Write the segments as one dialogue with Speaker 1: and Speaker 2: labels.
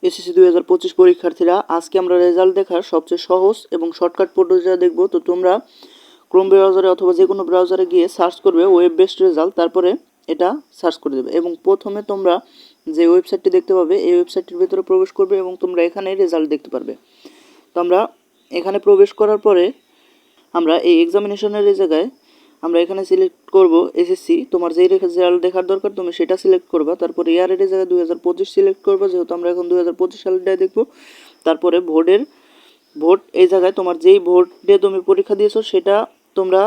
Speaker 1: SSC 2025 পরীক্ষার্থীরা, আজকে আমরা রেজাল্ট দেখার সবচেয়ে সহজ এবং শর্টকাট পদ্ধতিটা দেখব। তো তোমরা ক্রোম ব্রাউজারে অথবা যে কোনো ব্রাউজারে গিয়ে সার্চ করবে ওয়েব বেসড রেজাল্ট, তারপরে এটা সার্চ করে দেবে এবং প্রথমে তোমরা যে ওয়েবসাইটটি দেখতে পাবে এই ওয়েবসাইটটির ভিতরে প্রবেশ করবে এবং তোমরা এখানে রেজাল্ট দেখতে পারবে। তো আমরা এখানে প্রবেশ করার পরে আমরা এই এক্সামিনেশনের এই জায়গায় আমরা এখানে সিলেক্ট করব এসএসসি। তোমার যেই রেজাল্ট দেখার দরকার তুমি সেটা সিলেক্ট করবা। তারপরে ইয়ারের এই জায়গায় 2025 সিলেক্ট করবা, যেহেতু আমরা এখন 2025 সালটাই দেখব। তারপরে ভোট এই জায়গায় তোমার যেই ভোটে তুমি পরীক্ষা দিয়েছো সেটা তোমরা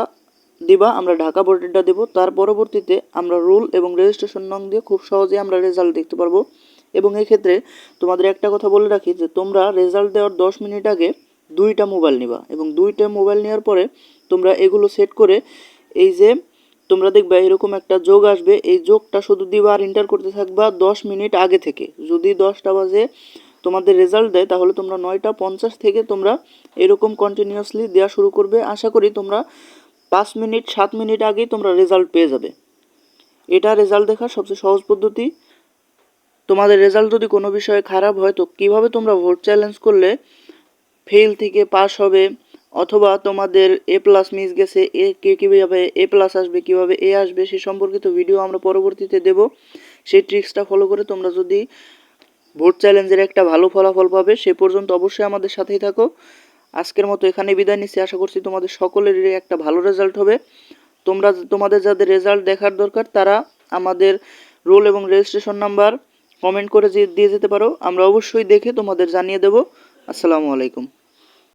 Speaker 1: দিবা। আমরা ঢাকা বোর্ডেরটা দেব। তার পরবর্তীতে আমরা রুল এবং রেজিস্ট্রেশন নং দিয়ে খুব সহজেই আমরা রেজাল্ট দেখতে পারবো। এবং এই ক্ষেত্রে তোমাদের একটা কথা বলে রাখি যে তোমরা রেজাল্ট দেওয়ার 10 মিনিট আগে দুইটা মোবাইল নিবা এবং দুইটা মোবাইল নেওয়ার পরে তোমরা এগুলো সেট করে এই যে তোমরা দেখবে এরকম একটা যোগ আসবে, এই যোগটা শুধু দিবা আর এন্টার করতে থাকবা 10 মিনিট আগে থেকে। যদি 10টা বাজে তোমাদের রেজাল্ট দেয় তাহলে তোমরা 9টা 50 থেকে তোমরা এরকম কন্টিনিউয়াসলি দেওয়া শুরু করবে। আশা করি তোমরা 5 মিনিট 7 মিনিট আগেই তোমরা রেজাল্ট পেয়ে যাবে। এটা রেজাল্ট দেখার সবচেয়ে সহজ পদ্ধতি। তোমাদের রেজাল্ট যদি কোনো বিষয়ে খারাপ হয় তো কিভাবে তোমরা ভোট চ্যালেঞ্জ করলে ফেল থেকে পাস হবে, অথবা তোমাদের এ প্লাস মিস গেছে এ কীভাবে এ প্লাস আসবে, কীভাবে এ আসবে সে সম্পর্কিত ভিডিও আমরা পরবর্তীতে দেব। সেই ট্রিক্সটা ফলো করে তোমরা যদি ভোট চ্যালেঞ্জের একটা ভালো ফলাফল পাবে, সে পর্যন্ত অবশ্যই আমাদের সাথেই থাকো। আজকের মতো এখানে বিদায় নিচ্ছি। আশা করছি তোমাদের সকলেরই একটা ভালো রেজাল্ট হবে। তোমাদের যাদের রেজাল্ট দেখার দরকার তারা আমাদের রোল এবং রেজিস্ট্রেশন নাম্বার কমেন্ট করে দিয়ে যেতে পারো, আমরা অবশ্যই দেখে তোমাদের জানিয়ে দেব। আসসালামু আলাইকুম।